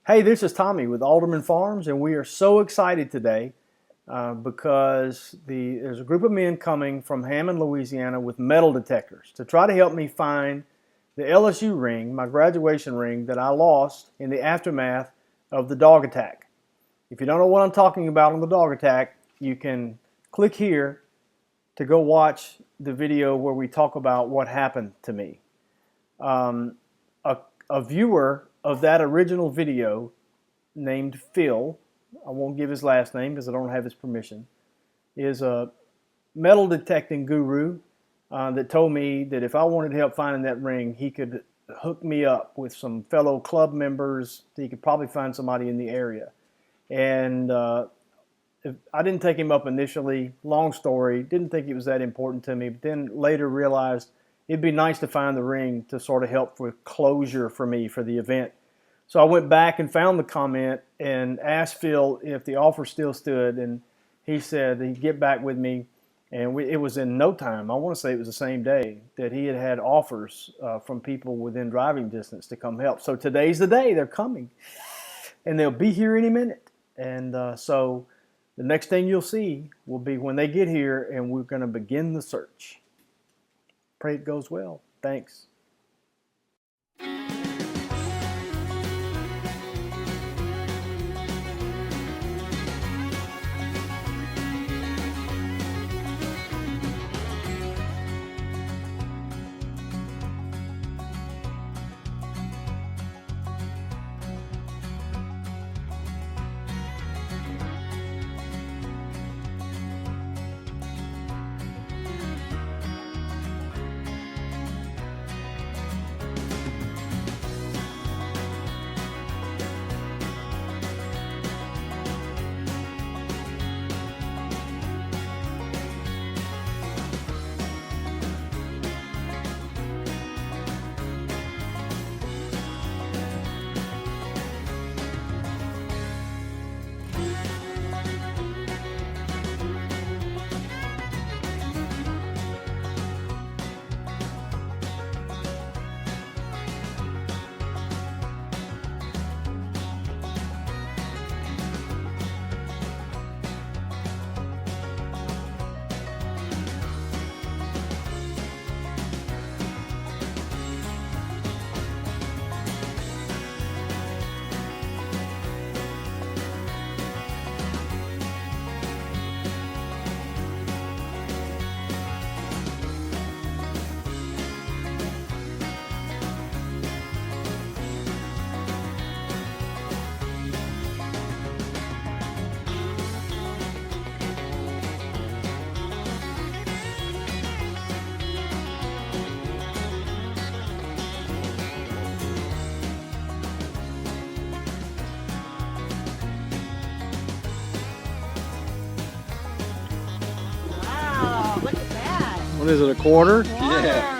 Hey, this is Tommy with Alderman Farms, and we are so excited today because there's a group of men coming from Hammond, Louisiana with metal detectors to try to help me find the LSU ring, my graduation ring, that I lost in the aftermath of the dog attack. If you don't know what I'm talking about on the dog attack, you can click here to go watch the video where we talk about what happened to me. A viewer of that original video named Phil, I won't give his last name because I don't have his permission, is a metal detecting guru that told me that if I wanted help finding that ring, he could hook me up with some fellow club members. He could probably find somebody in the area. And I didn't take him up initially. Long story, didn't think it was that important to me, but then later realized it'd be nice to find the ring to sort of help with closure for me for the event. So I went back and found the comment and asked Phil if the offer still stood, and he said he'd get back with me. And it was in no time, I want to say it was the same day, that he had offers from people within driving distance to come help. So today's the day, they're coming. And they'll be here any minute. And so the next thing you'll see will be when they get here, and we're going to begin the search. Pray it goes well. Thanks. Wow, look at that. What is it, a quarter? Water. Yeah.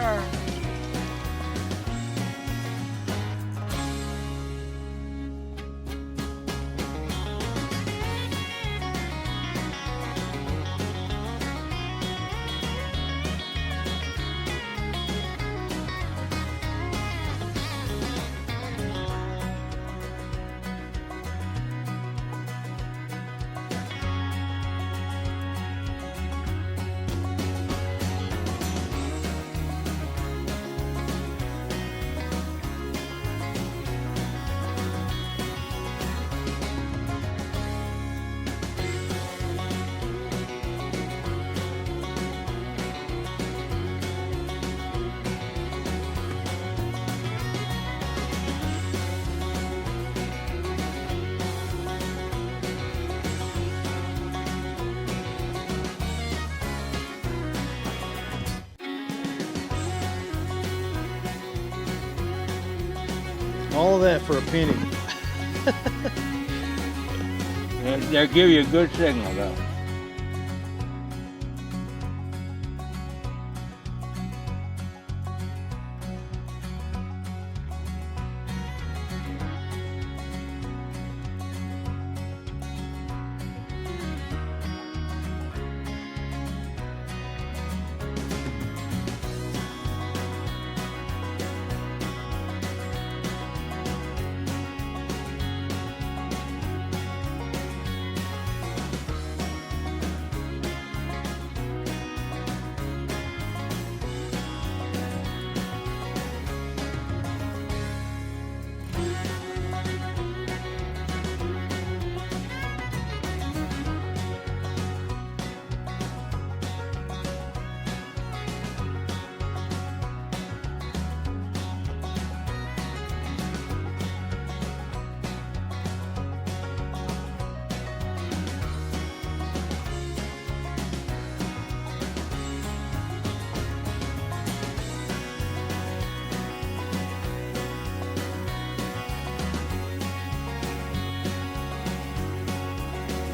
All of that for a penny. They'll give you a good signal though.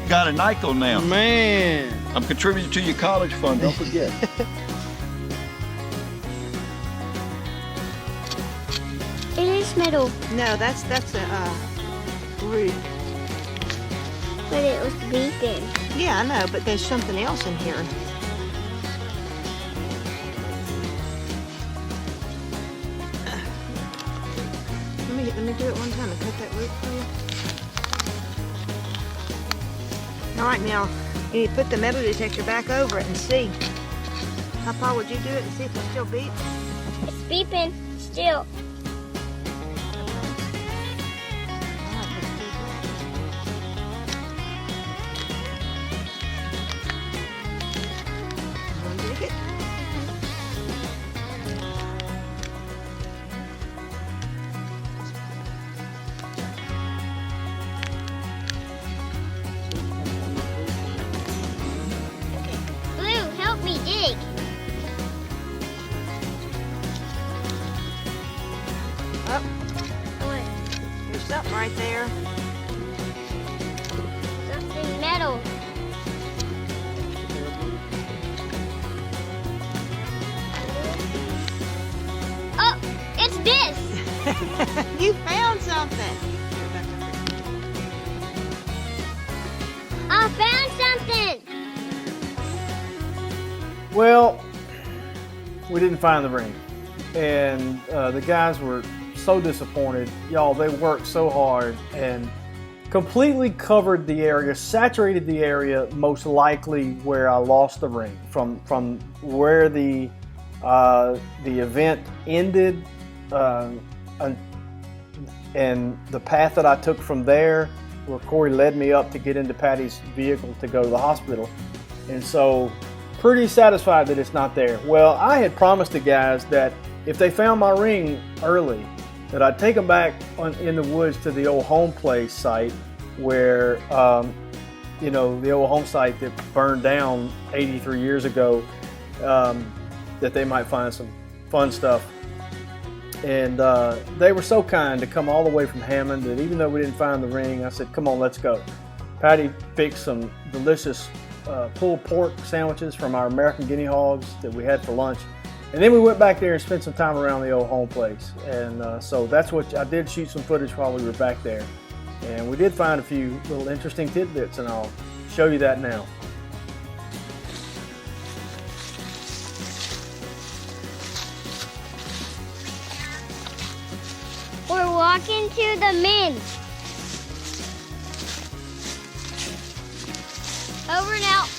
got a nickel now. Man. I'm contributing to your college fund, don't forget. It is metal. No, that's a root. But it was beeping. Yeah, I know, but there's something else in here. Let me do it one time and cut that root for you. All right, now you need to put the metal detector back over it and see. How far would you do it and see if it still beeps? It's beeping still. Dig it. Blue, help me dig. Oh, What? there's something right there. Something metal. Oh, it's this. You found something. I found something. Well, we didn't find the ring, and the guys were so disappointed. Y'all, they worked so hard and completely covered the area, saturated the area, most likely where I lost the ring from where the event ended, and the path that I took from there, where Corey led me up to get into Patty's vehicle to go to the hospital, and so. Pretty satisfied that it's not there. Well, I had promised the guys that if they found my ring early, that I'd take them back in the woods to the old home place site where, you know, the old home site that burned down 83 years ago, that they might find some fun stuff. And they were so kind to come all the way from Hammond that even though we didn't find the ring, I said, come on, let's go. Patty picked some delicious pulled pork sandwiches from our American guinea hogs that we had for lunch, and then we went back there and spent some time around the old home place. And so that's what I did, shoot some footage while we were back there, and we did find a few little interesting tidbits, and I'll show you that now. We're walking to the Mint. Over and out.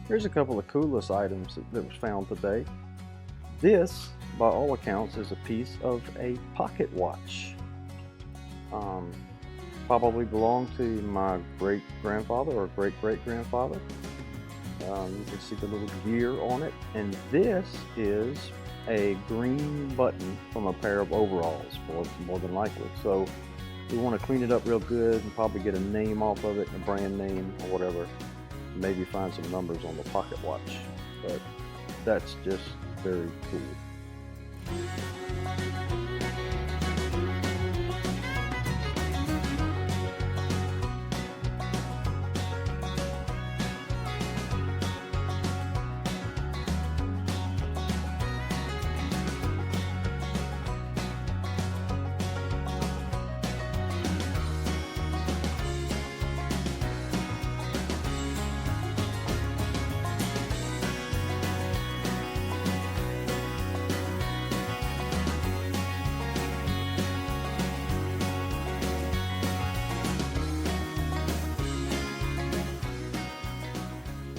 Here's a couple of coolest items that was found today. This, by all accounts, is a piece of a pocket watch. Probably belonged to my great-grandfather or great-great-grandfather. You can see the little gear on it. And this is a green button from a pair of overalls, more than likely. So we want to clean it up real good and probably get a name off of it, a brand name or whatever. Maybe find some numbers on the pocket watch. But that's just very cool.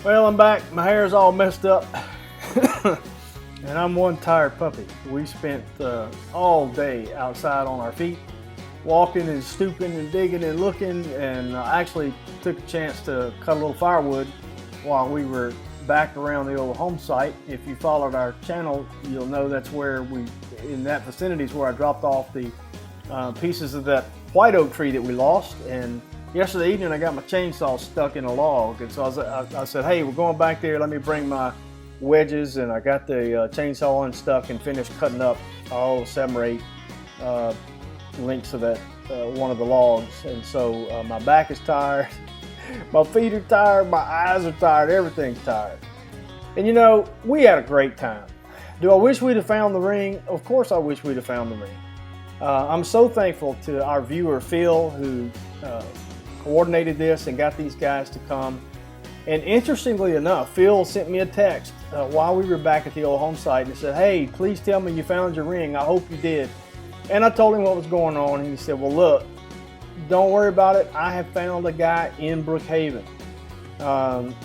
Well, I'm back. My hair's all messed up. And I'm one tired puppy. We spent all day outside on our feet, walking and stooping and digging and looking, and actually took a chance to cut a little firewood while we were back around the old home site. If you followed our channel, you'll know that's where in that vicinity is where I dropped off the pieces of that white oak tree that we lost. And yesterday evening, I got my chainsaw stuck in a log, and so I said, hey, we're going back there. Let me bring my wedges, and I got the chainsaw unstuck and finished cutting up all 7 or 8 lengths of that one of the logs. And so my back is tired, my feet are tired, my eyes are tired, everything's tired. And you know, we had a great time. Do I wish we'd have found the ring? Of course I wish we'd have found the ring. I'm so thankful to our viewer Phil, who coordinated this and got these guys to come. And interestingly enough, Phil sent me a text while we were back at the old home site and said, hey, please tell me you found your ring. I hope you did. And I told him what was going on, and he said, well, look, don't worry about it. I have found a guy in Brookhaven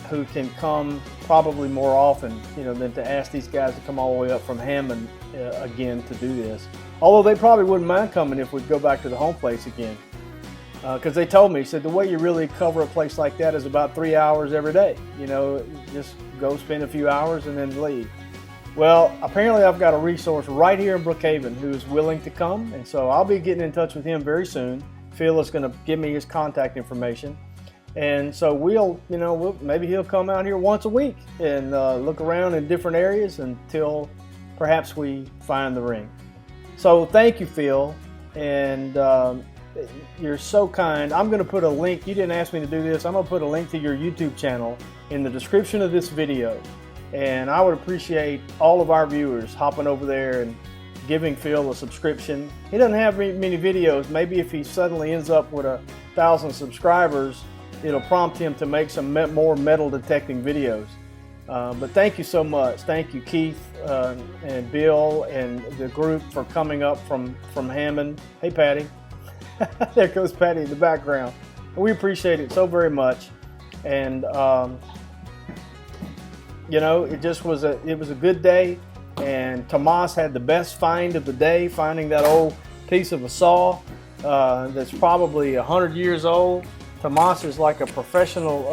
who can come probably more often, you know, than to ask these guys to come all the way up from Hammond again to do this. Although they probably wouldn't mind coming if we'd go back to the home place again. Because they told me, said the way you really cover a place like that is about 3 hours every day. You know, just go spend a few hours and then leave. Well, apparently I've got a resource right here in Brookhaven who is willing to come, and so I'll be getting in touch with him very soon. Phil is going to give me his contact information, and so maybe he'll come out here once a week and look around in different areas until perhaps we find the ring. So thank you, Phil, and you're so kind. I'm going to put a link. You didn't ask me to do this. I'm going to put a link to your YouTube channel in the description of this video. And I would appreciate all of our viewers hopping over there and giving Phil a subscription. He doesn't have many videos. Maybe if he suddenly ends up with 1,000 subscribers, it'll prompt him to make some more metal detecting videos. But thank you so much. Thank you, Keith and Bill and the group for coming up from Hammond. Hey, Patty. There goes Patty in the background. We appreciate it so very much. And you know, it was a good day. And Tomas had the best find of the day, finding that old piece of a saw that's probably 100 years old. Tomas is like a professional.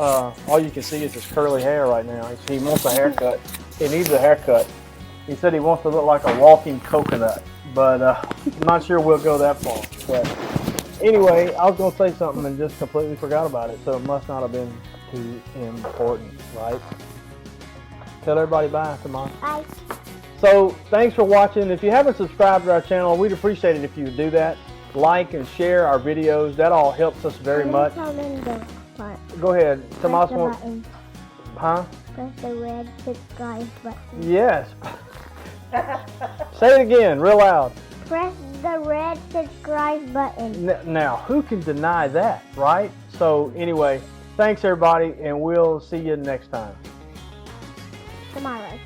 All you can see is his curly hair right now. He wants a haircut. He needs a haircut. He said he wants to look like a walking coconut, but I'm not sure we'll go that far. But anyway, I was going to say something and just completely forgot about it, so it must not have been too important, right? Tell everybody bye, Tomas. Bye. So thanks for watching. If you haven't subscribed to our channel, we'd appreciate it if you would do that. Like and share our videos. That all helps us very much. Tell them the part. Go ahead. Tomas, Press the button. huh? Press the red subscribe button. Yes. Say it again, real loud. Press the red subscribe button. Now, who can deny that, right? So anyway, thanks everybody, and we'll see you next time. Tomorrow.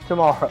Tomorrow.